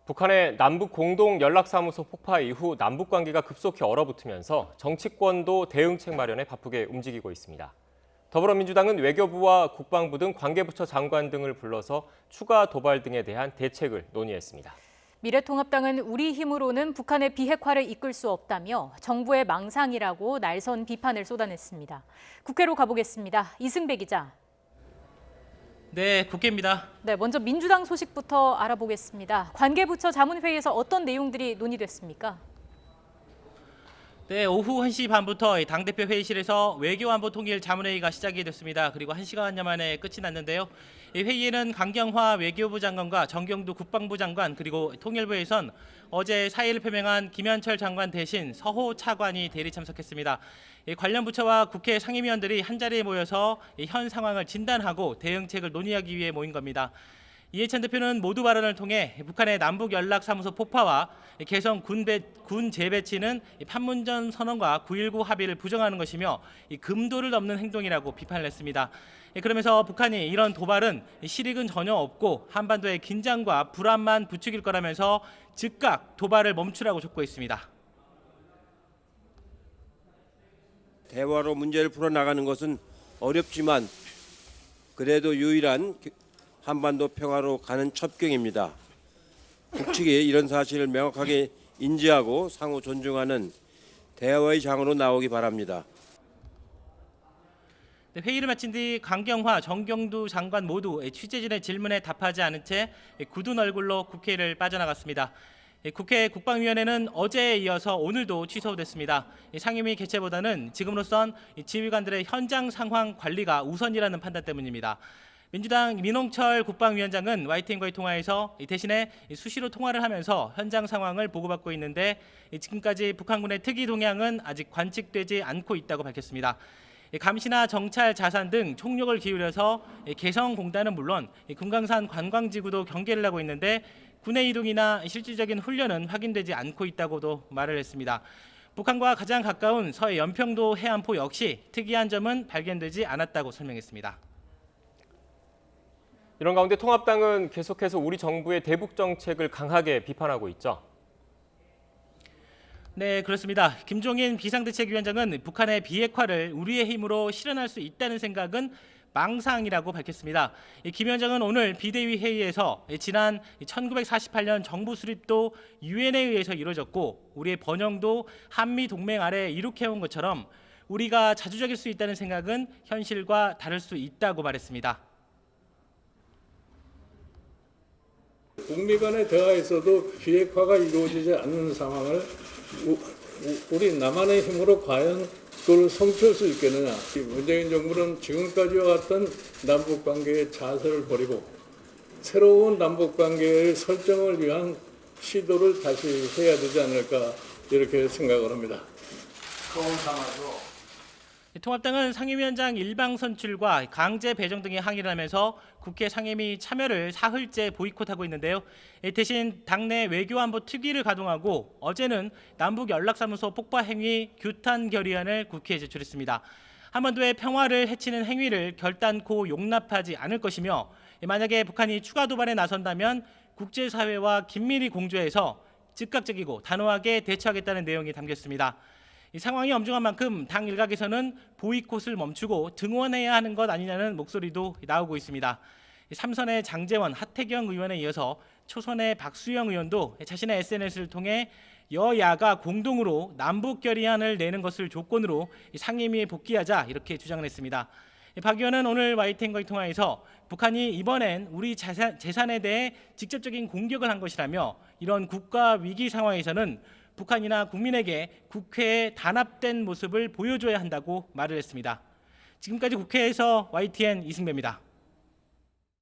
북한의 남북 공동 연락사무소 폭파 이후 남북 관계가 급속히 얼어붙으면서 정치권도 대응책 마련에 바쁘게 움직이고 있습니다. 더불어민주당은 외교부와 국방부 등 관계부처 장관 등을 불러서 추가 도발 등에 대한 대책을 논의했습니다. 미래통합당은 우리 힘으로는 북한의 비핵화를 이끌 수 없다며 정부의 망상이라고 날선 비판을 쏟아냈습니다. 국회로 가보겠습니다. 이승배 기자. 네, 국회입니다. 네, 먼저 민주당 소식부터 알아보겠습니다. 관계부처 자문회의에서 어떤 내용들이 논의됐습니까? 네, 오후 1시 반부터 당대표 회의실에서 외교안보 통일 자문회의가 시작이 됐습니다. 그리고 1시간여 만에 끝이 났는데요. 이 회의에는 강경화 외교부 장관과 정경두 국방부 장관 그리고 통일부에선 어제 사의를 표명한 김현철 장관 대신 서호 차관이 대리 참석했습니다. 관련 부처와 국회 상임위원들이 한자리에 모여서 현 상황을 진단하고 대응책을 논의하기 위해 모인 겁니다. 이해찬 대표는 모두 발언을 통해 북한의 남북연락사무소 폭파와 개성 군 재배치는 판문점 선언과 9.19 합의를 부정하는 것이며 금도를 넘는 행동이라고 비판을 했습니다. 그러면서 북한이 이런 도발은 실익은 전혀 없고 한반도의 긴장과 불안만 부추길 거라면서 즉각 도발을 멈추라고 촉구했습니다. 대화로 문제를 풀어나가는 것은 어렵지만 그래도 유일한 한반도 평화로 가는 첩경입니다. 북측이 이런 사실을 명확하게 인지하고 상호 존중하는 대화의 장으로 나오기 바랍니다. 회의를 마친 뒤 강경화, 정경두 장관 모두 취재진의 질문에 답하지 않은 채 굳은 얼굴로 국회를 빠져나갔습니다. 국회 국방위원회는 어제에 이어서 오늘도 취소됐습니다. 상임위 개최보다는 지금으로선 지휘관들의 현장 상황 관리가 우선이라는 판단 때문입니다. 민주당 민홍철 국방위원장은 YTN과의 통화에서 대신에 수시로 통화를 하면서 현장 상황을 보고받고 있는데 지금까지 북한군의 특이 동향은 아직 관측되지 않고 있다고 밝혔습니다. 감시나 정찰 자산 등 총력을 기울여서 개성공단은 물론 금강산 관광지구도 경계를 하고 있는데 군의 이동이나 실질적인 훈련은 확인되지 않고 있다고도 말을 했습니다. 북한과 가장 가까운 서해 연평도 해안포 역시 특이한 점은 발견되지 않았다고 설명했습니다. 이런 가운데 통합당은 계속해서 우리 정부의 대북 정책을 강하게 비판하고 있죠. 네, 그렇습니다. 김종인 비상대책위원장은 북한의 비핵화를 우리의 힘으로 실현할 수 있다는 생각은 망상이라고 밝혔습니다. 김 위원장은 오늘 비대위 회의에서 지난 1948년 정부 수립도 유엔에 의해서 이루어졌고 우리의 번영도 한미 동맹 아래 이룩해온 것처럼 우리가 자주적일 수 있다는 생각은 현실과 다를 수 있다고 말했습니다. 북미 간의 대화에서도 비핵화가 이루어지지 않는 상황을 우리 남한의 힘으로 과연 그걸 성취할 수 있겠느냐. 문재인 정부는 지금까지와 같은 남북관계의 자세를 버리고 새로운 남북관계의 설정을 위한 시도를 다시 해야 되지 않을까 이렇게 생각을 합니다. 통합당은 상임위원장 일방 선출과 강제 배정 등의 항의를 하면서 국회 상임위 참여를 사흘째 보이콧하고 있는데요. 대신 당내 외교안보 특위를 가동하고 어제는 남북연락사무소 폭파 행위 규탄 결의안을 국회에 제출했습니다. 한반도의 평화를 해치는 행위를 결단코 용납하지 않을 것이며 만약에 북한이 추가 도발에 나선다면 국제사회와 긴밀히 공조해서 즉각적이고 단호하게 대처하겠다는 내용이 담겼습니다. 이 상황이 엄중한 만큼 당 일각에서는 보이콧을 멈추고 등원해야 하는 것 아니냐는 목소리도 나오고 있습니다. 삼선의 장제원, 하태경 의원에 이어서 초선의 박수영 의원도 자신의 SNS를 통해 여야가 공동으로 남북 결의안을 내는 것을 조건으로 상임위에 복귀하자 이렇게 주장을 했습니다. 박 의원은 오늘 YTN과의 통화에서 북한이 이번엔 우리 재산에 대해 직접적인 공격을 한 것이라며 이런 국가 위기 상황에서는 북한이나 국민에게 국회에 단합된 모습을 보여줘야 한다고 말을 했습니다. 지금까지 국회에서 YTN 이승배입니다.